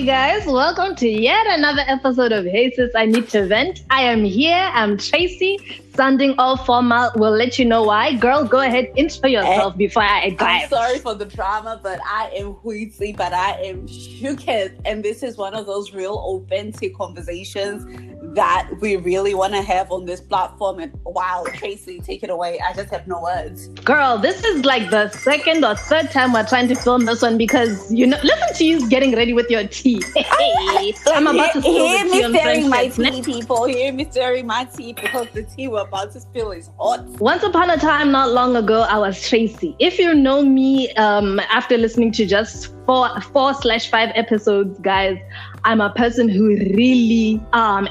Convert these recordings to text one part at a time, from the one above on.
guys, welcome to yet another episode of Hey Sis, I Need to Vent. I am here, I'm Tracy, sounding all formal. We'll let you know why. Girl, go ahead, intro yourself before I dive. I'm sorry for the drama, but I am Huitzi, but I am shooketh. And this is one of those real authentic conversations that we really want to have on this platform. And wow, Tracy, take it away. I just have no words. Girl, this is like the second or third time we're trying to film this one because, you know, listen to you getting ready with your tea. Hey, I'm about to spill the tea on stirring my friendship. tea, people. Hear me stirring my tea because the tea we're about to spill is hot. Once upon a time, not long ago, I was Tracy. If you know me, after listening to just 4/5 episodes, guys, I'm a person who really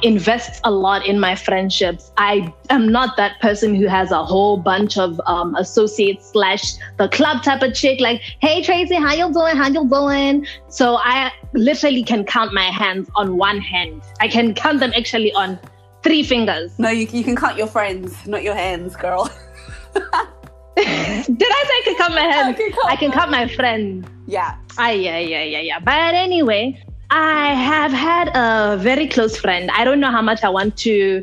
invests a lot in my friendships. I am not that person who has a whole bunch of associates / the club type of chick, like, hey, Tracy, how you doing? How you doing? So I literally can count my hands on one hand. I can count them actually on 3 fingers. No, you can count your friends, not your hands, girl. Did I say I can count my hands? I can count my friends. Yeah. Yeah. But anyway, I have had a very close friend. I don't know how much I want to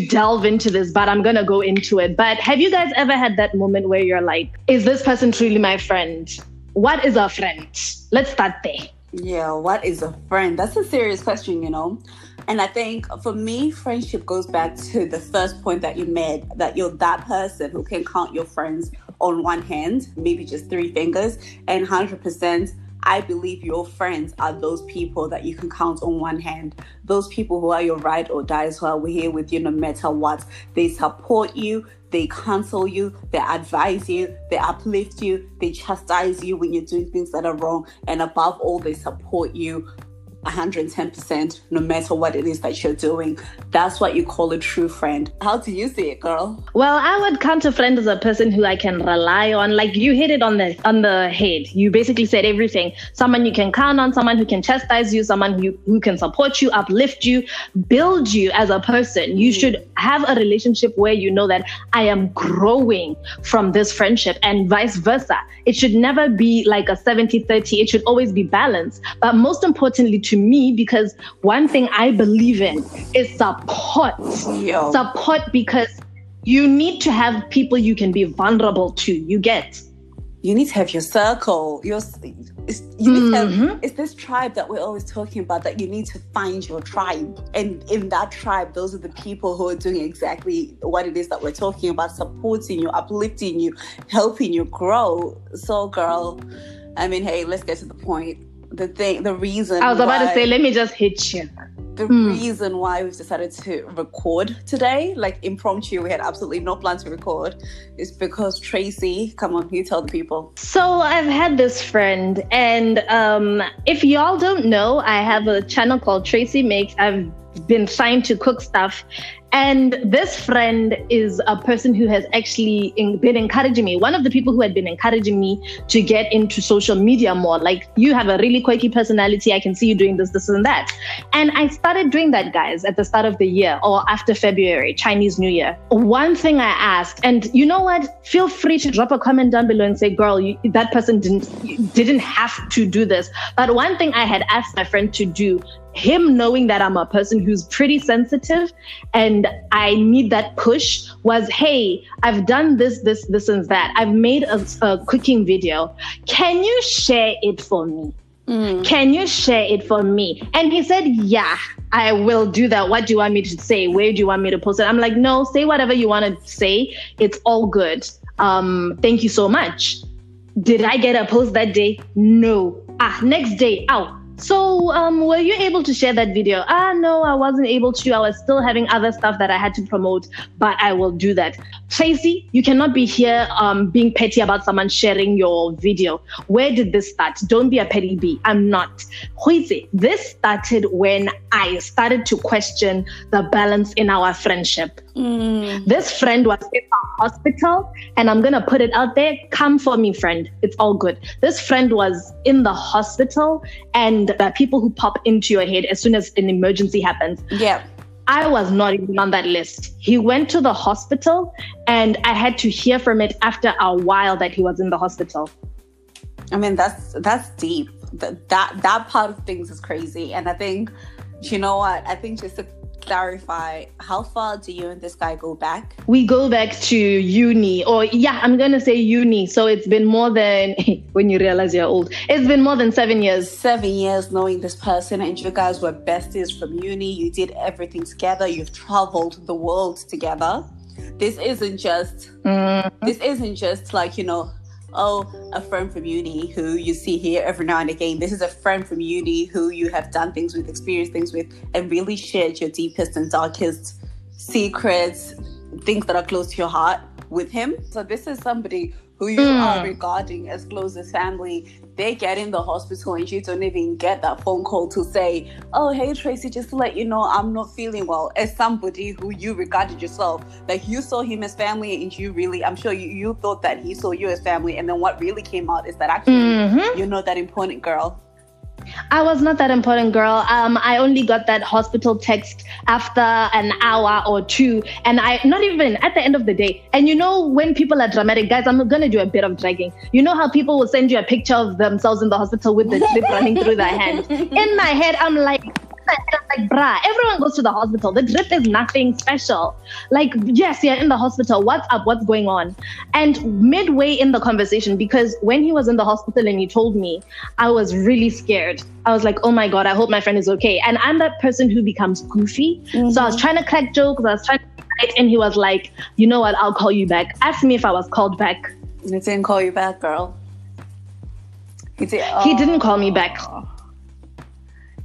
delve into this, but I'm going to go into it. But have you guys ever had that moment where you're like, is this person truly my friend? What is a friend? Let's start there. Yeah, what is a friend? That's a serious question, you know? And I think for me, friendship goes back to the first point that you made, that you're that person who can count your friends on one hand, maybe just 3 fingers, and 100%. I believe your friends are those people that you can count on one hand. Those people who are your ride or dies, who are here with you no matter what. They support you, they counsel you, they advise you, they uplift you, they chastise you when you're doing things that are wrong. And above all, they support you 110%, no matter what it is that you're doing. That's what you call a true friend. How do you see it, girl? Well, I would count a friend as a person who I can rely on. Like, you hit it on the head. You basically said everything. Someone you can count on, someone who can chastise you, someone who can support you, uplift you, build you as a person. You should have a relationship where you know that I am growing from this friendship, and vice versa. It should never be like a 70-30. It should always be balanced. But most importantly to me, because one thing I believe in is support. Yo. Support, because you need to have people you can be vulnerable to. You get? You need to have your circle. You need to have, it's this tribe that we're always talking about, that you need to find your tribe. And in that tribe, those are the people who are doing exactly what it is that we're talking about, supporting you, uplifting you, helping you grow. So, girl, I mean, hey, let's get to the point. The reason I was about to say, let me just hit you. The reason why we've decided to record today, like impromptu, we had absolutely no plan to record, is because Tracy, come on, you tell the people. So I've had this friend, and if y'all don't know, I have a channel called Tracy Makes. I've been trying to cook stuff. And this friend is a person who has actually been encouraging me. One of the people who had been encouraging me to get into social media more. Like, you have a really quirky personality. I can see you doing this, and that. And I started doing that, guys, at the start of the year, or after February, Chinese New Year. One thing I asked, and you know what? Feel free to drop a comment down below and say, girl, that person didn't have to do this. But one thing I had asked my friend to do, him knowing that I'm a person who's pretty sensitive and I need that push, was, hey, I've done this, and that. I've made a cooking video. Can you share it for me? Can you share it for me? And he said, yeah, I will do that. What do you want me to say? Where do you want me to post it? I'm like, no, say whatever you want to say. It's all good. Thank you so much. Did I get a post that day? No. Next day, out. So were you able to share that video? No, I wasn't able to. I was still having other stuff that I had to promote, but I will do that. Tracy, you cannot be here being petty about someone sharing your video. Where did this start? Don't be a petty bee. I'm not. This started when I started to question the balance in our friendship. This friend was in the hospital, and I'm going to put it out there. Come for me, friend. It's all good. This friend was in the hospital, and there are people who pop into your head as soon as an emergency happens. Yeah. I was not even on that list. He went to the hospital, and I had to hear from it after a while that he was in the hospital. I mean, that's deep. that part of things is crazy. And I think, you know what? I think just to clarify, how far do you and this guy go back? We go back to uni, or I'm going to say uni. So it's been more than, when you realize you're old, it's been more than 7 years. 7 years knowing this person, and you guys were besties from uni. You did everything together. You've traveled the world together. This isn't just like, a friend from uni who you see here every now and again. This is a friend from uni who you have done things with, experienced things with, and really shared your deepest and darkest secrets, things that are close to your heart with him. So this is somebody who you are regarding as close as family. They get in the hospital and you don't even get that phone call to say, oh, hey, Tracy, just to let you know, I'm not feeling well. As somebody who you regarded yourself, like you saw him as family, and you really, I'm sure you thought that he saw you as family. And then what really came out is that actually you're not that important girl. I was not that important girl. I only got that hospital text after an hour or two, and I not even at the end of the day. And when people are dramatic, guys, I'm gonna do a bit of dragging. You know how people will send you a picture of themselves in the hospital with the drip running through their hand? In my head, I'm like, bruh, everyone goes to the hospital. The drip is nothing special. Like, yes, you're in the hospital. What's up? What's going on? And midway in the conversation, because when he was in the hospital and he told me, I was really scared. I was like, oh my God, I hope my friend is okay. And I'm that person who becomes goofy. So I was trying to crack jokes. I was trying to fight, and he was like, you know what? I'll call you back. Asked me if I was called back. He didn't call you back, girl. He didn't call me back.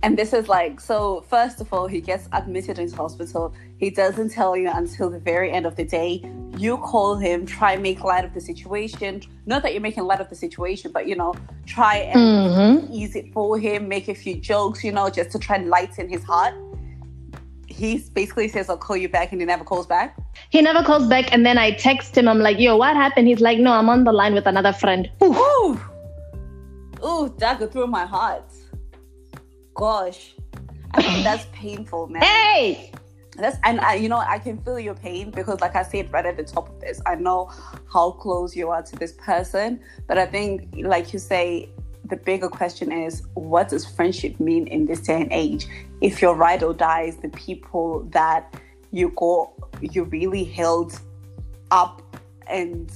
And this is like, so first of all, he gets admitted into hospital. He doesn't tell you until the very end of the day. You call him, try and make light of the situation. Not that you're making light of the situation, but, try and ease it for him, make a few jokes, just to try and lighten his heart. He basically says, I'll call you back, and he never calls back. He never calls back. And then I text him. I'm like, yo, what happened? He's like, no, I'm on the line with another friend. Ooh, dagger through my heart. Gosh, I mean, that's painful, man. Hey! I can feel your pain, because like I said right at the top of this, I know how close you are to this person. But I think, like you say, the bigger question is, what does friendship mean in this day and age? If your ride or dies, the people that you really held up and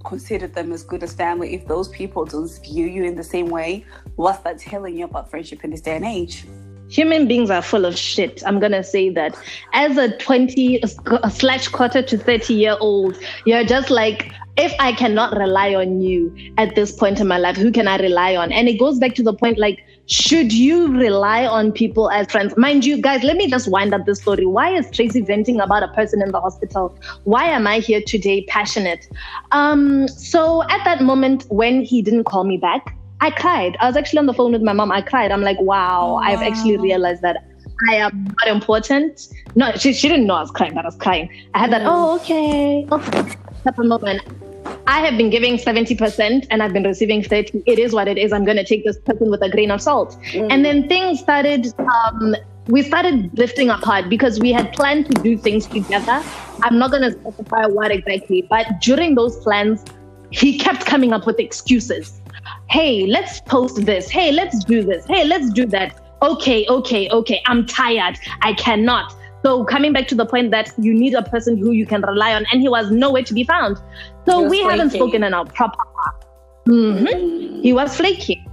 considered them as good as family, if those people don't view you in the same way, what's that telling you about friendship in this day and age? Human beings are full of shit. I'm going to say that. As a 20/quarter to 30-year-old, you're just like, if I cannot rely on you at this point in my life, who can I rely on? And it goes back to the point, like, should you rely on people as friends? Mind you, guys, let me just wind up this story. Why is Tracy venting about a person in the hospital? Why am I here today passionate? So at that moment when he didn't call me back, I cried. I was actually on the phone with my mom. I cried. I'm like, wow, I've actually realized that I am not important. No, she didn't know I was crying, but I was crying. I had that, okay type of moment. I have been giving 70% and I've been receiving 30%. It is what it is. I'm going to take this person with a grain of salt. And then things started, we started drifting apart because we had planned to do things together. I'm not going to specify what exactly, but during those plans, he kept coming up with excuses. Hey, let's post this. Hey, let's do this. Hey, let's do that. Okay. I'm tired. I cannot. So coming back to the point that you need a person who you can rely on, and he was nowhere to be found. So we haven't spoken in a proper He was flaky.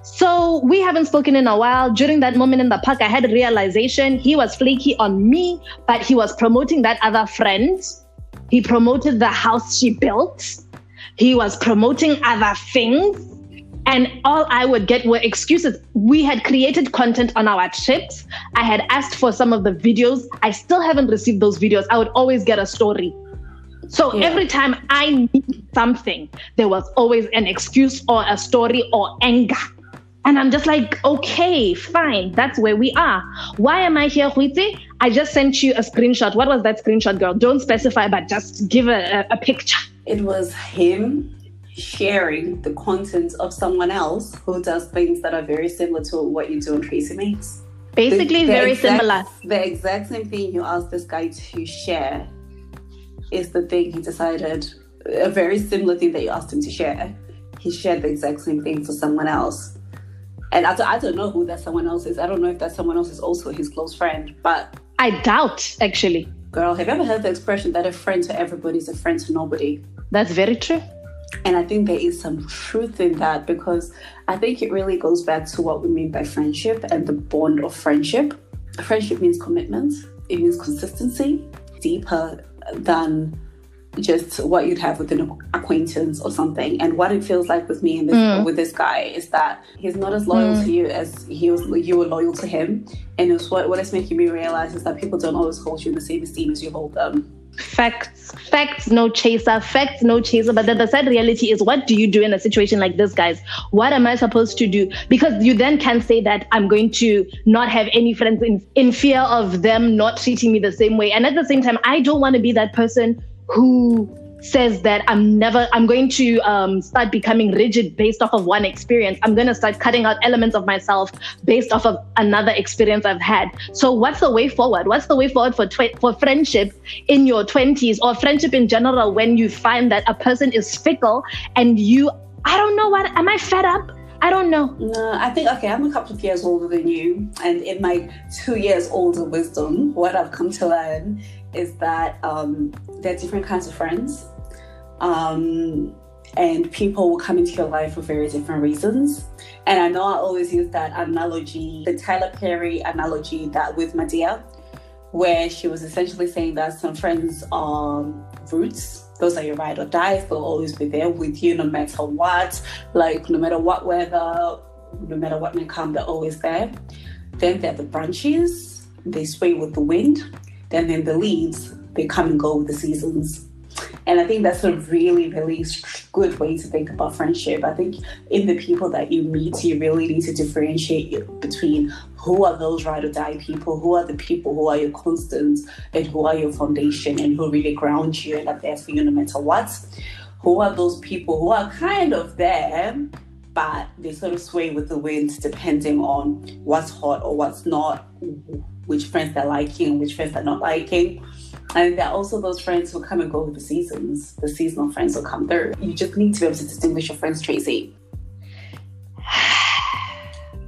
So we haven't spoken in a while. During that moment in the park, I had a realization he was flaky on me, but he was promoting that other friend. He promoted the house she built. He was promoting other things. And all I would get were excuses. We had created content on our trips. I had asked for some of the videos. I still haven't received those videos. I would always get a story. So every time I needed something, there was always an excuse or a story or anger. And I'm just like, okay, fine. That's where we are. Why am I here, Huitzi? I just sent you a screenshot. What was that screenshot, girl? Don't specify, but just give a picture. It was him sharing the content of someone else who does things that are very similar to what you do on Tracy Makes. Basically, very similar. The exact same thing you asked this guy to share is the thing he decided, a very similar thing that you asked him to share. He shared the exact same thing for someone else. And I don't know who that someone else is. I don't know if that someone else is also his close friend. But I doubt, actually. Girl, have you ever heard the expression that a friend to everybody is a friend to nobody? That's very true. And I think there is some truth in that, because I think it really goes back to what we mean by friendship and the bond of friendship. Friendship means commitment. It means consistency, deeper than just what you'd have with an acquaintance or something. And what it feels like with me and with this guy is that he's not as loyal to you as you were loyal to him. And it's what it's making me realize is that people don't always hold you in the same esteem as you hold them. Facts, no chaser. But the sad reality is, what do you do in a situation like this, guys? What am I supposed to do? Because you then can say that I'm going to not have any friends in fear of them not treating me the same way. And at the same time, I don't want to be that person who says that I'm going to start becoming rigid based off of one experience. I'm going to start cutting out elements of myself based off of another experience I've had. So what's the way forward? What's the way forward for friendship in your 20s, or friendship in general, when you find that a person is fickle and I don't know, what am I fed up? I don't know. No, I think, okay, I'm a couple of years older than you. And in my 2 years older wisdom, what I've come to learn is that there are different kinds of friends. And people will come into your life for very different reasons. And I know I always use that analogy, the Tyler Perry analogy, that with Madea, where she was essentially saying that some friends are roots. Those are your ride or dies. They'll always be there with you no matter what, like no matter what weather, no matter what may come, they're always there. Then there are the branches, they sway with the wind. Then the leaves, they come and go with the seasons. And I think that's a really, really good way to think about friendship. I think in the people that you meet, you really need to differentiate between who are those ride or die people, who are the people who are your constants, and who are your foundation, and who really ground you and are there for you no matter what. Who are those people who are kind of there, but they sort of sway with the wind depending on what's hot or what's not, which friends they're liking and which friends they're not liking. And there are also those friends who come and go with the seasons. The seasonal friends will come through. You just need to be able to distinguish your friends, Tracy.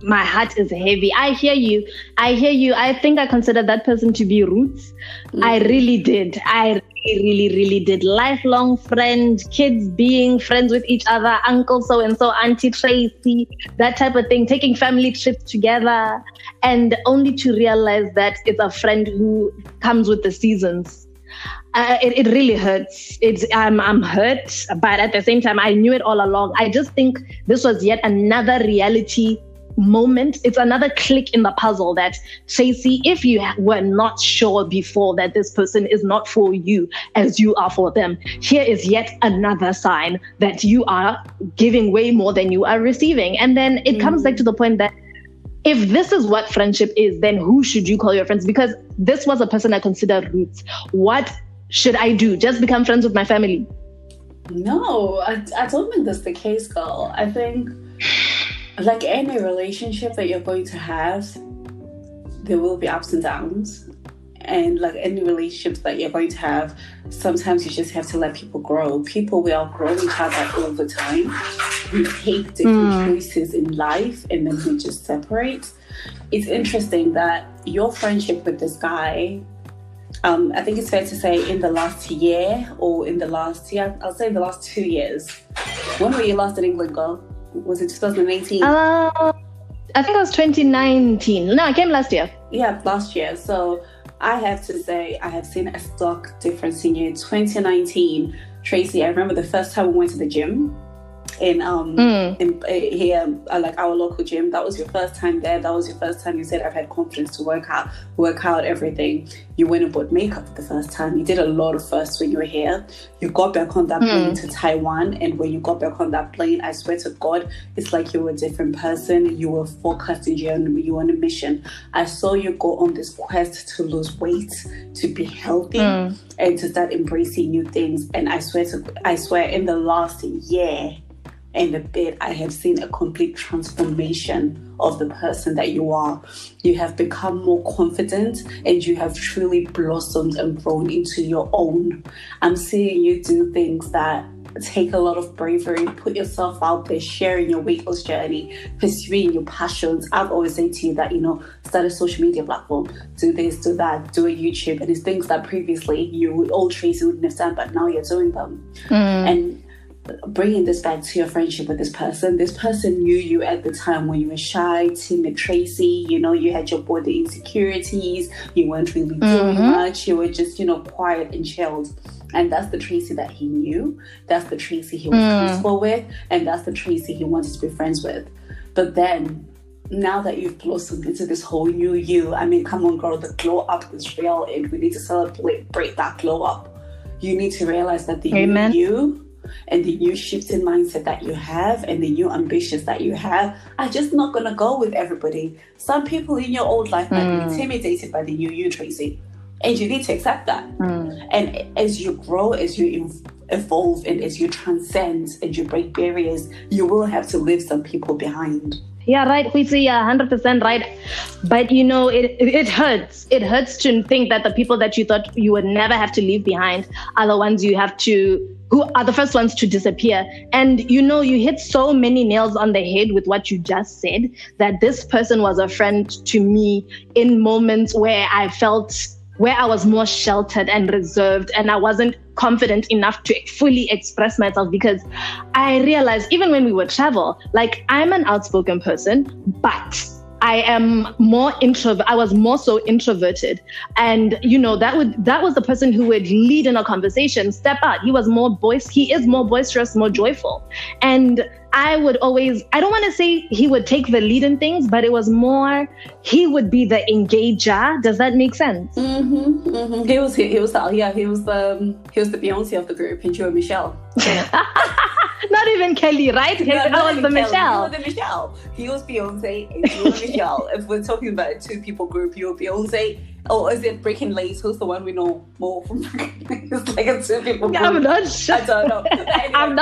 My heart is heavy. I hear you. I think I considered that person to be roots. I really did. I really did. Lifelong friend, kids being friends with each other, uncle so-and-so, auntie Tracy, that type of thing, taking family trips together, and only to realize that it's a friend who comes with the seasons. It really hurts. I'm hurt, but at the same time, I knew it all along. I just think this was yet another reality moment. It's another click in the puzzle that, Tracy, if you were not sure before that this person is not for you as you are for them, here is yet another sign that you are giving way more than you are receiving. And then it comes back to the point that if this is what friendship is, then who should you call your friends? Because this was a person I considered roots. What should I do? Just become friends with my family? No, I don't think that's the case, girl. I think, like any relationship that you're going to have, there will be ups and downs. And like any relationships that you're going to have, sometimes you just have to let people grow. People will outgrow each other all the time. We take different choices in life and then we just separate. It's interesting that your friendship with this guy, I think it's fair to say in the last year or in the last, I'll say in the last 2 years. When were you last in England, girl? Was it 2018? I think it was 2019. No, I came last year. Yeah, last year. So I have to say I have seen a stark difference in you. 2019, Tracy, I remember the first time we went to the gym in here, like our local gym. That was your first time there. That was your first time you said, I've had confidence to work out everything. You went and bought makeup for the first time. You did a lot of firsts when you were here. You got back on that plane to Taiwan, and when you got back on that plane, I swear to God, it's like you were a different person. You were focused and you were on a mission. I saw you go on this quest to lose weight, to be healthy, and to start embracing new things. And I swear in the last year, in a bit, I have seen a complete transformation of the person that you are. You have become more confident and you have truly blossomed and grown into your own. I'm seeing you do things that take a lot of bravery, put yourself out there, sharing your weight loss journey, pursuing your passions. I've always said to you that, start a social media platform, do this, do that, do a YouTube, and it's things that previously old Tracy wouldn't have done, but now you're doing them. And bringing this back to your friendship with this person knew you at the time when you were shy, timid Tracy, you had your body insecurities, you weren't really doing much, you were just, quiet and chilled. And that's the Tracy that he knew, that's the Tracy he was comfortable with, and that's the Tracy he wanted to be friends with. But then, now that you've blossomed into this whole new you, I mean, come on girl, the glow up is real and we need to celebrate that glow up. You need to realize that the new you and the new shifting mindset that you have and the new ambitions that you have are just not going to go with everybody. Some people in your old life might be intimidated by the new you, Tracy. And you need to accept that. And as you grow, as you evolve, and as you transcend and you break barriers, you will have to leave some people behind. Yeah, right, Huitsi, yeah, 100% right. But it hurts. It hurts to think that the people that you thought you would never have to leave behind are the ones who are the first ones to disappear. And you hit so many nails on the head with what you just said, that this person was a friend to me in moments where I was more sheltered and reserved, and I wasn't confident enough to fully express myself, because I realized even when we would travel, like, I'm an outspoken person, but I am more I was more so introverted. And, that was the person who would lead in a conversation, step out. He is more boisterous, more joyful. And I don't want to say he would take the lead in things, but it was more, he would be the engager. Does that make sense? He was the Beyonce of the group, and you were Michelle. Not even Kelly, right? I was the Michelle. You were the Michelle. He was Beyonce and you were Michelle. If we're talking about a two-people group, you were Beyonce. Or is it Breaking Lace? Who's the one we know more from? It's like a two-people group. I'm not sure. I don't know. Anyway, I'm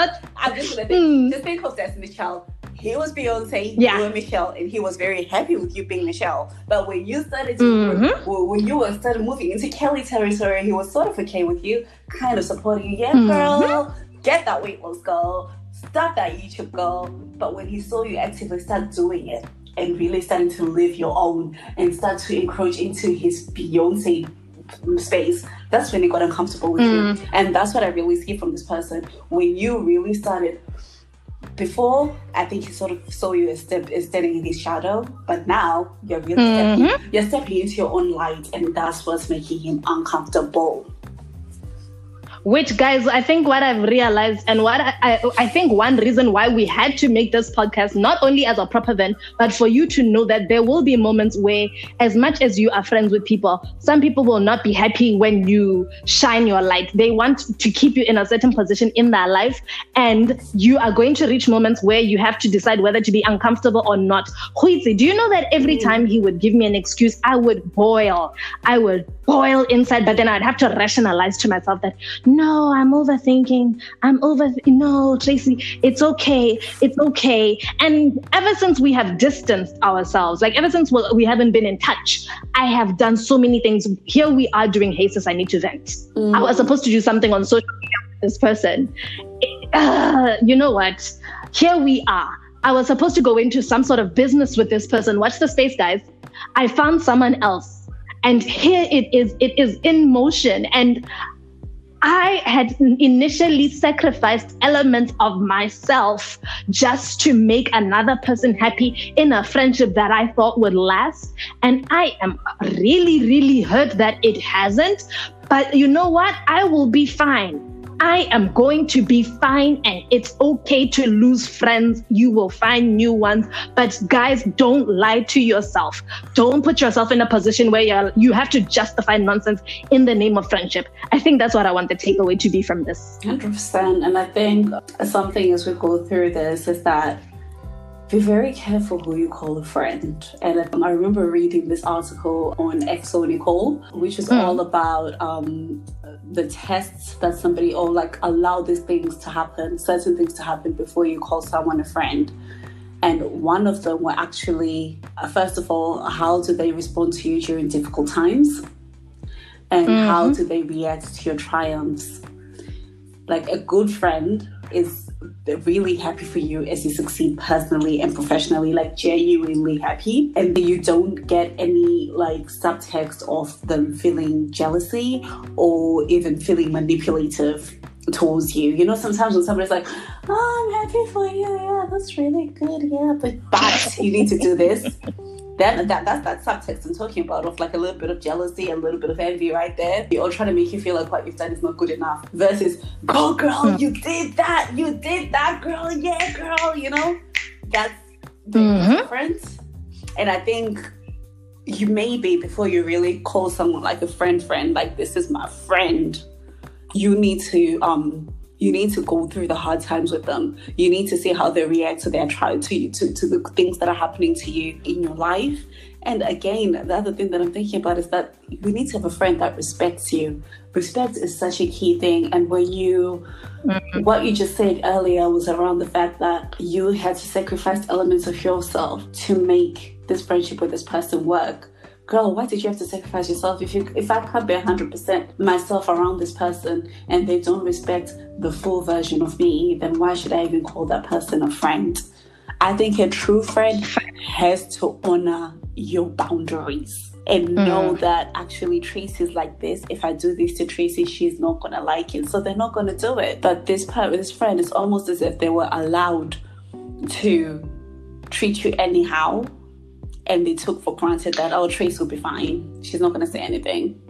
just going to think. Just think of Destiny's Child. He was Beyonce, you were Michelle, and he was very happy with you being Michelle. But when you started started moving into Kelly territory, he was sort of okay with you, kind of supporting you. Yeah, girl, get that weight loss, girl. Start that YouTube, girl. But when he saw you actively start doing it and really starting to live your own and start to encroach into his Beyonce space, that's when he got uncomfortable with you. And that's what I really see from this person. When you really started, before, I think he sort of saw you as standing in his shadow, but now you're really stepping into your own light, and that's what's making him uncomfortable. Which, guys, I think what I've realized, and what I think one reason why we had to make this podcast, not only as a proper event, but for you to know that there will be moments where, as much as you are friends with people, some people will not be happy when you shine your light. They want to keep you in a certain position in their life, and you are going to reach moments where you have to decide whether to be uncomfortable or not. Huitsi, do you know that every time he would give me an excuse, I would boil inside, but then I'd have to rationalize to myself that, no, I'm overthinking. No, Tracy, it's okay. And ever since we have distanced ourselves, like ever since we haven't been in touch, I have done so many things. Here we are doing Hey Sis, I Need to Vent. I was supposed to do something on social media with this person. You know what? Here we are. I was supposed to go into some sort of business with this person. Watch the space, guys. I found someone else. And here it is in motion. And I had initially sacrificed elements of myself just to make another person happy in a friendship that I thought would last. And I am really, really hurt that it hasn't. But you know what? I will be fine. I am going to be fine, and it's okay to lose friends. You will find new ones. But guys, don't lie to yourself. Don't put yourself in a position where you have to justify nonsense in the name of friendship. I think that's what I want the takeaway to be from this. 100%. And I think something as we go through this is that be very careful who you call a friend. And I remember reading this article on XO Nicole, which is all about the tests that somebody, or like allow these things to happen, certain things to happen before you call someone a friend. And one of them were actually, first of all, how do they respond to you during difficult times? And how do they react to your triumphs? Like, a good friend is really happy for you as you succeed personally and professionally, like genuinely happy. And you don't get any like subtext of them feeling jealousy or even feeling manipulative towards you. You know, sometimes when somebody's like, oh, I'm happy for you, yeah, that's really good, yeah, but you need to do this. Then that's that subtext I'm talking about, of like a little bit of jealousy, a little bit of envy right there. They're all trying to make you feel like what you've done is not good enough. Versus, go girl, you did that, girl, yeah, girl, you know? That's the difference. And I think you maybe, before you really call someone like a friend, like, this is my friend, you need to go through the hard times with them. You need to see how they react to their to the things that are happening to you in your life. And again, the other thing that I'm thinking about is that you need to have a friend that respects you. Respect is such a key thing. And when what you just said earlier was around the fact that you had to sacrifice elements of yourself to make this friendship with this person work. Girl, why did you have to sacrifice yourself? If I can't be 100% myself around this person and they don't respect the full version of me, then why should I even call that person a friend? I think a true friend has to honor your boundaries and know that actually Tracy's like this. If I do this to Tracy, she's not going to like it. So they're not going to do it. But this friend is almost as if they were allowed to treat you anyhow. And they took for granted that, oh, Trace will be fine. She's not going to say anything.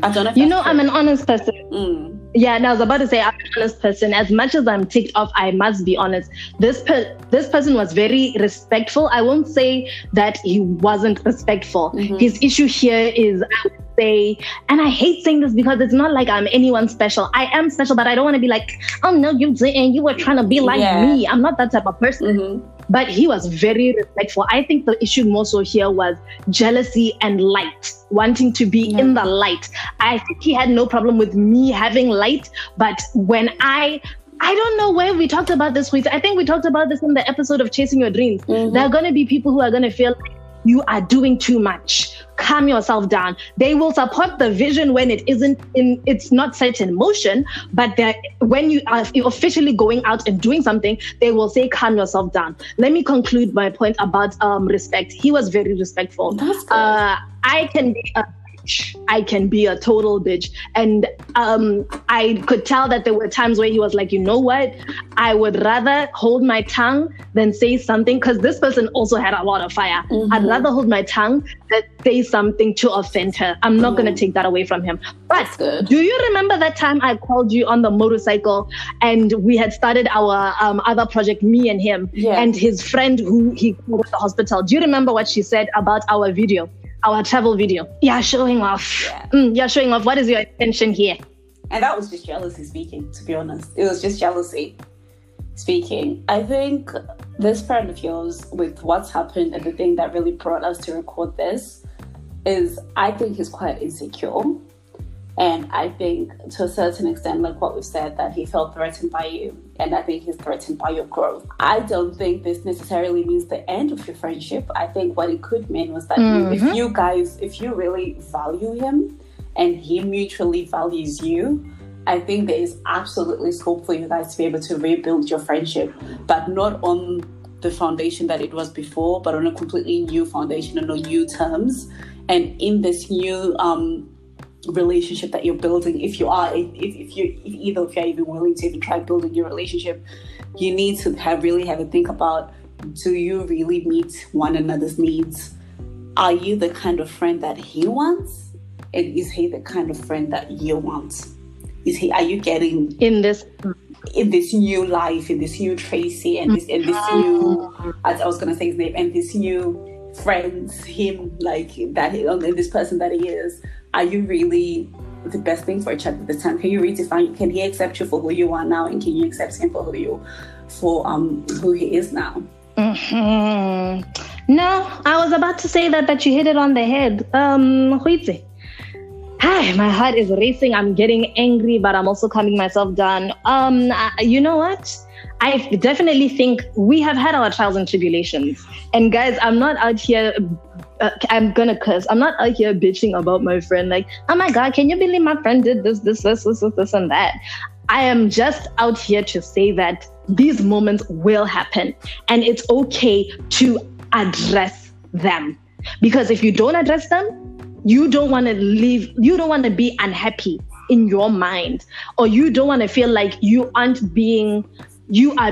I don't know if I'm an honest person. Yeah, and I was about to say, I'm an honest person. As much as I'm ticked off, I must be honest. This person was very respectful. I won't say that he wasn't respectful. His issue here is, I would say, and I hate saying this because it's not like I'm anyone special. I am special, but I don't want to be like, oh, no, you didn't. You were trying to be like me. I'm not that type of person. But he was very respectful. I think the issue more so here was jealousy and light, wanting to be in the light. I think he had no problem with me having light, but when I don't know where we talked about this with. I think we talked about this in the episode of Chasing Your Dreams. There are going to be people who are going to feel like you are doing too much. Calm yourself down. They will support the vision when it's not set in motion, but when you are officially going out and doing something, they will say, calm yourself down. Let me conclude my point about respect. He was very respectful. That's good. I can be a bitch. I can be a total bitch. And I could tell that there were times where he was like, you know what? I would rather hold my tongue than say something, because this person also had a lot of fire. I'd rather hold my tongue than say something to offend her. I'm not going to take that away from him. But do you remember that time I called you on the motorcycle and we had started our other project, me and him, and his friend who he called at the hospital? Do you remember what she said about our video? Our travel video. Yeah, showing off. Yeah, showing off. What is your intention here? And that was just jealousy speaking, to be honest. It was just jealousy speaking. I think this friend of yours, with what's happened and the thing that really brought us to record this, is I think he's quite insecure. And I think to a certain extent, like what we've said, that he felt threatened by you. And I think he's threatened by your growth. I don't think this necessarily means the end of your friendship. I think what it could mean was that if you really value him and he mutually values you, I think there is absolutely scope for you guys to be able to rebuild your friendship, but not on the foundation that it was before, but on a completely new foundation and on new terms. And in this new relationship that you're building, if you're even willing to even try building your relationship, you need to really have a think about, do you really meet one another's needs? Are you the kind of friend that he wants? And is he the kind of friend that you want? Are you getting in this new life, in this new Tracy, and this new, as I was gonna say his name, and this new friends, him, like that, and this person that he is? Are you really the best thing for each other at the time? Can you redefine? Can he accept you for who you are now, and can you accept him for who he is now? Mm-hmm. No, I was about to say that you hit it on the head. Huitse. Hi, my heart is racing. I'm getting angry, but I'm also calming myself down. You know what? I definitely think we have had our trials and tribulations. And guys, I'm not out here, I'm gonna curse. I'm not out here bitching about my friend. Like, oh my God, can you believe my friend did this, and that? I am just out here to say that these moments will happen. And it's okay to address them. Because if you don't address them, you don't want to be unhappy in your mind, or you don't want to feel like you are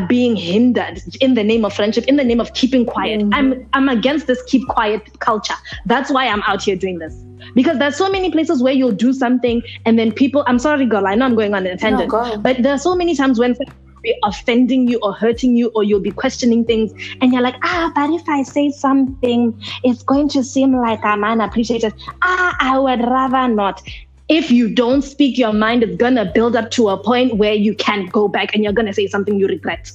being hindered in the name of friendship, in the name of keeping quiet. I'm against this keep quiet culture. That's why I'm out here doing this. Because there's so many places where you'll do something and then people, I'm sorry girl, I know I'm going on a tangent, but there are so many times when be offending you or hurting you, or you'll be questioning things and you're like, but if I say something, it's going to seem like I'm unappreciated. I would rather not. If you don't speak your mind, it's gonna build up to a point where you can't go back and you're gonna say something you regret.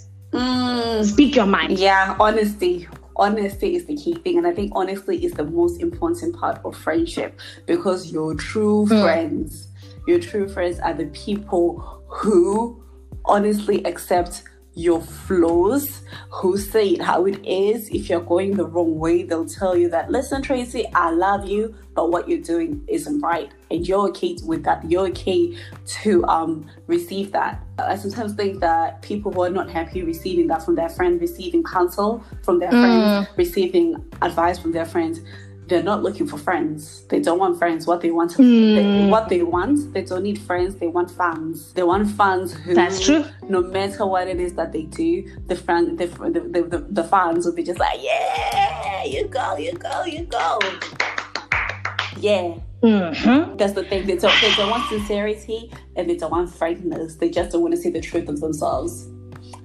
Speak your mind. Yeah, honesty is the key thing, and I think honesty is the most important part of friendship, because your true friends are the people who honestly accept your flaws, who say it how it is. If you're going the wrong way, they'll tell you that, listen, Tracy, I love you, but what you're doing isn't right, and you're okay with that. You're okay to receive that. I sometimes think that people who are not happy receiving that from their friend, receiving counsel from their friends, receiving advice from their friends, they're not looking for friends. They don't want friends. What they want, they don't need friends. They want fans. They want fans who, that's true, no matter what it is that they do, the fans will be just like, yeah, you go. Yeah. That's the thing. They don't want sincerity, and they don't want frankness. They just don't want to see the truth of themselves.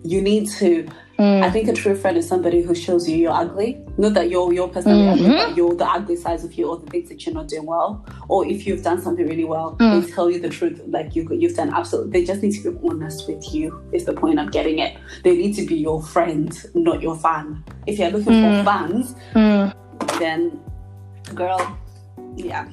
You need to. I think a true friend is somebody who shows you you're ugly. Not that you're personally ugly, but you're the ugly sides of you, or the things that you're not doing well. Or if you've done something really well, they tell you the truth, like you've done absolutely. They just need to be honest with you, is the point of getting it. They need to be your friend, not your fan. If you're looking for fans, then girl, yeah,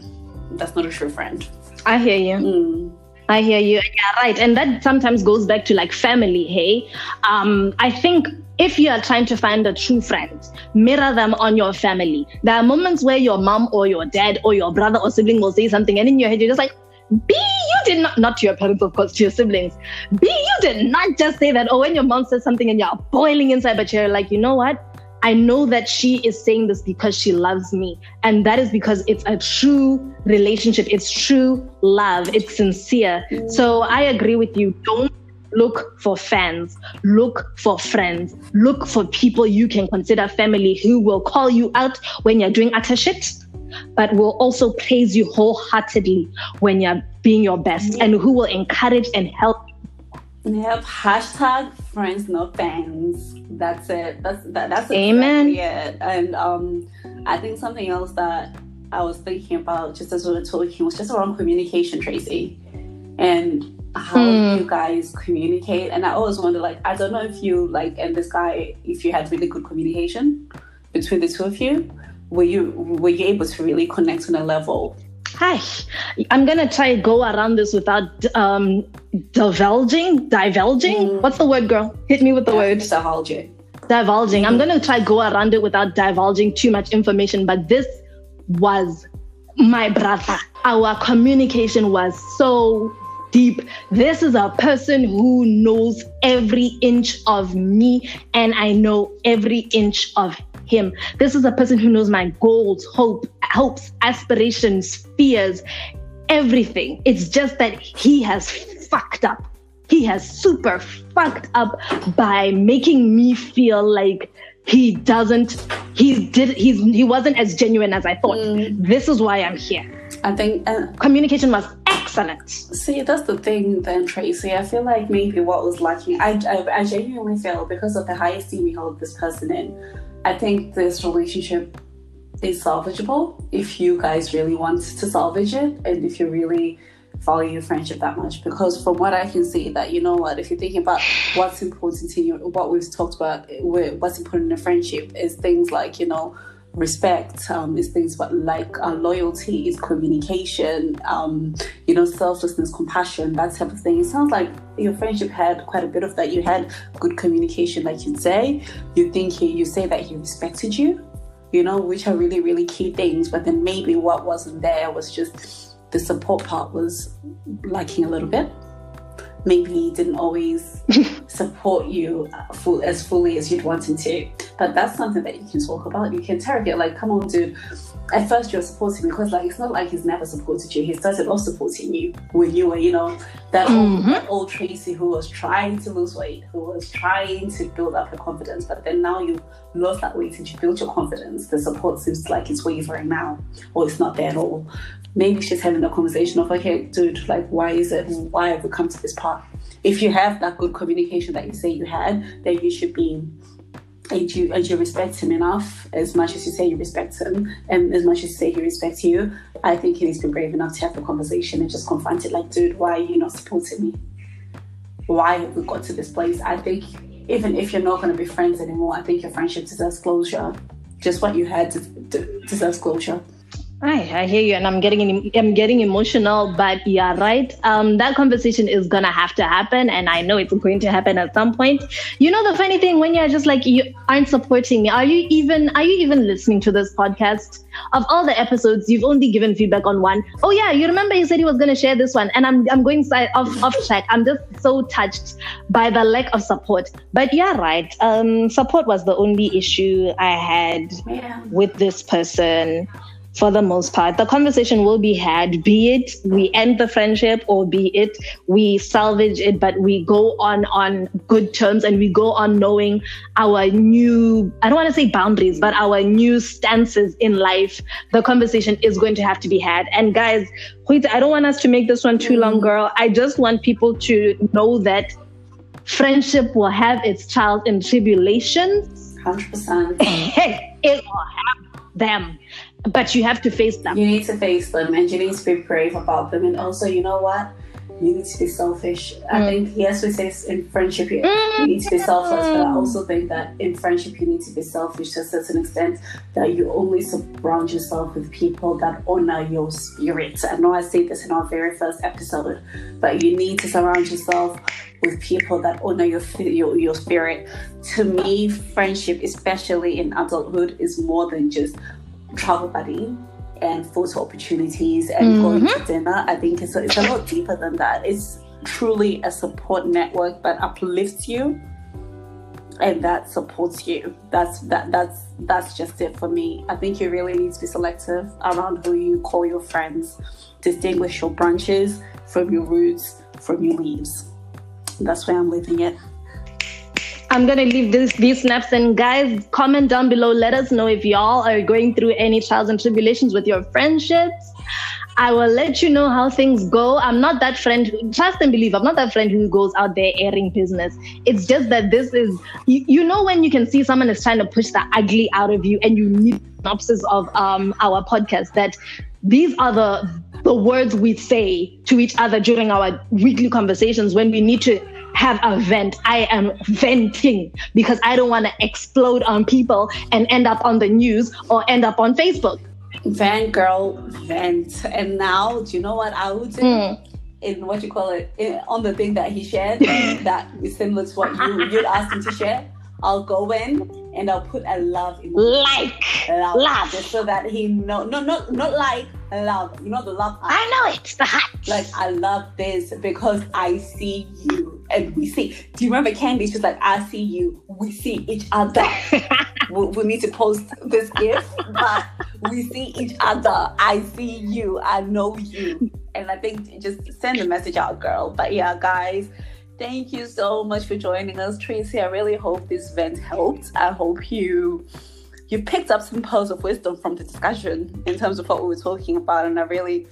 that's not a true friend. I hear you. I hear you. Yeah, right. And that sometimes goes back to like family, hey? I think if you are trying to find a true friend, mirror them on your family. There are moments where your mom or your dad or your brother or sibling will say something, and in your head you're just like, B, you did not to your parents, of course, to your siblings. B, you did not just say that. Or when your mom says something and you're boiling inside, but you're like, you know what? I know that she is saying this because she loves me. And that is because it's a true relationship. It's true love. It's sincere. So I agree with you. Don't look for fans. Look for friends. Look for people you can consider family, who will call you out when you're doing utter shit, but will also praise you wholeheartedly when you're being your best, and who will encourage and help. Yep. Hashtag friends, not fans. That's it. That's Amen. Exactly it. And I think something else that I was thinking about just as we were talking was just around communication, Tracy, and how you guys communicate. And I always wonder, like, I don't know if you and this guy, if you had really good communication between the two of you. Were you able to really connect on a level? Hi, I'm going to try to go around this without divulging. What's the word, girl? Hit me with the word. Divulging. I'm going to try to go around it without divulging too much information, but this was my brother. Our communication was so deep. This is a person who knows every inch of me, and I know every inch of him. This is a person who knows my goals, hopes, aspirations, fears, everything. It's just that he has fucked up. He has super fucked up by making me feel like he wasn't as genuine as I thought. This is why I'm here. I think communication was excellent. See, that's the thing then, Tracy. I feel like maybe what was lacking, I genuinely feel, because of the high esteem we hold this person in, I think this relationship is salvageable if you guys really want to salvage it, and if you really value your friendship that much. Because from what I can see, that, you know what, if you're thinking about what's important in what we've talked about, what's important in a friendship is things like, you know, respect, is things but like loyalty, is communication, you know, selflessness, compassion, that type of thing. It sounds like your friendship had quite a bit of that. You had good communication, like you'd say. You say that he respected you, you know, which are really, really key things. But then maybe what wasn't there was just the support part was lacking a little bit. Maybe he didn't always support you as fully as you'd want him to. But that's something that you can talk about. You can interrogate, like, come on, dude. At first you're supporting me, because, like, it's not like he's never supported you. He started off supporting you when you were, you know, that old Tracy who was trying to lose weight, who was trying to build up her confidence. But then now you've lost that weight and you built your confidence. The support seems like it's wavering now, or it's not there at all. Maybe she's having a conversation of, okay, dude, like, why have we come to this part? If you have that good communication that you say you had, then you should be, and you respect him enough, as much as you say you respect him, and as much as you say he respects you, I think he needs to be brave enough to have the conversation and just confront it, like, dude, why are you not supporting me? Why have we got to this place? I think even if you're not going to be friends anymore, I think your friendship deserves closure. Just what you had deserves closure. I hear you, and I'm getting emotional, but yeah, right. That conversation is gonna have to happen, and I know it's going to happen at some point. You know, the funny thing, when you're just like, you aren't supporting me, are you even listening to this podcast? Of all the episodes, you've only given feedback on one. Oh yeah, you remember he said he was gonna share this one, and I'm going off track. I'm just so touched by the lack of support. But yeah, right. Support was the only issue I had with this person. For the most part, the conversation will be had, be it we end the friendship or be it we salvage it, but we go on good terms and we go on knowing our new, I don't want to say boundaries, but our new stances in life. The conversation is going to have to be had. And guys, wait, I don't want us to make this one too long, girl. I just want people to know that friendship will have its trials and tribulations. 100%. It will have them. But you have to face them. You need to face them, and you need to be brave about them. And also, you know what? You need to be selfish. I think, yes, we say in friendship you need to be selfless, but I also think that in friendship you need to be selfish to a certain extent, that you only surround yourself with people that honor your spirit. I know I said this in our very first episode, but you need to surround yourself with people that honor your spirit. To me, friendship, especially in adulthood, is more than just travel buddy and photo opportunities and going to dinner. I think it's a lot deeper than that. It's truly a support network that uplifts you and that supports you. That's just it for me. I think you really need to be selective around who you call your friends. Distinguish your branches from your roots, from your leaves. That's where I'm leaving it. I'm going to leave these snaps, and guys, comment down below. Let us know if y'all are going through any trials and tribulations with your friendships. I will let you know how things go. I'm not that friend, trust and believe, I'm not that friend who goes out there airing business. It's just that this is, you know, when you can see someone is trying to push the ugly out of you and you need synopsis of our podcast, that these are the words we say to each other during our weekly conversations when we need to have a vent. I am venting because I don't want to explode on people and end up on the news or end up on Facebook. Vent, girl, vent. And now, do you know what I would do? In what you call it, on the thing that he shared, that is similar to what you'd asked him to share. I'll go in and I'll put a love in love, just so that he not like love. You know the love. I know it's the heart. Like, I love this because I see you and we see. Do you remember Candy? She's like, I see you. We see each other. we need to post this gift, but we see each other. I see you. I know you. And I think just send the message out, girl. But yeah, guys, thank you so much for joining us, Tracy. I really hope this vent helped. I hope you picked up some pearls of wisdom from the discussion in terms of what we were talking about. And I really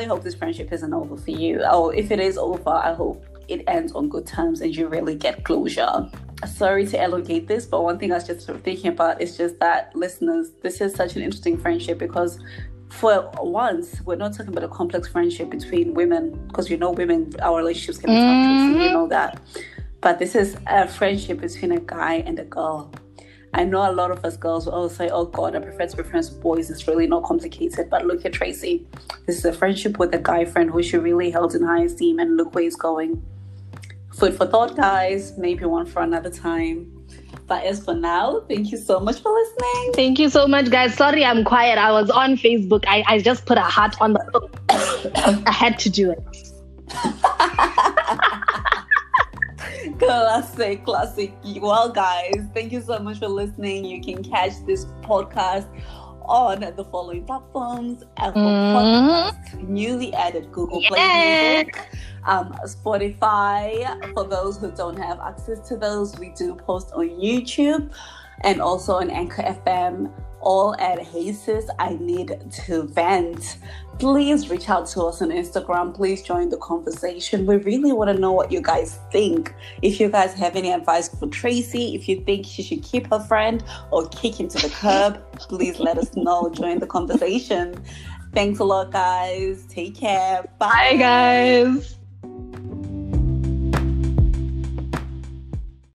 hope this friendship isn't over for you. Or if it is over, I hope it ends on good terms and you really get closure. Sorry to elongate this, but one thing I was just sort of thinking about is just that, listeners, this is such an interesting friendship because for once, we're not talking about a complex friendship between women, because women, our relationships can be toxic, so you know that. But this is a friendship between a guy and a girl. I know a lot of us girls will always say, oh God, I prefer to be friends with boys. It's really not complicated. But look at Tracy. This is a friendship with a guy friend who she really held in high esteem, and look where he's going. Food for thought, guys. Maybe one for another time. But as for now, thank you so much for listening. Thank you so much, guys. Sorry I'm quiet. I was on Facebook. I just put a heart on the... I had to do it. Classic. Well, guys, thank you so much for listeing. You can catch this podcast on the following platforms: Apple Podcasts, newly added Google Play Music, Spotify. For those who don't have access to those, we do post on YouTube and also on Anchor FM, all at Hey Sis, I Need to Vent. Please reach out to us on Instagram. Please join the conversation. We really want to know what you guys think. If you guys have any advice for Tracy, if you think she should keep her friend or kick him to the curb, please let us know. Join the conversation. Thanks a lot, guys. Take care. Bye, guys.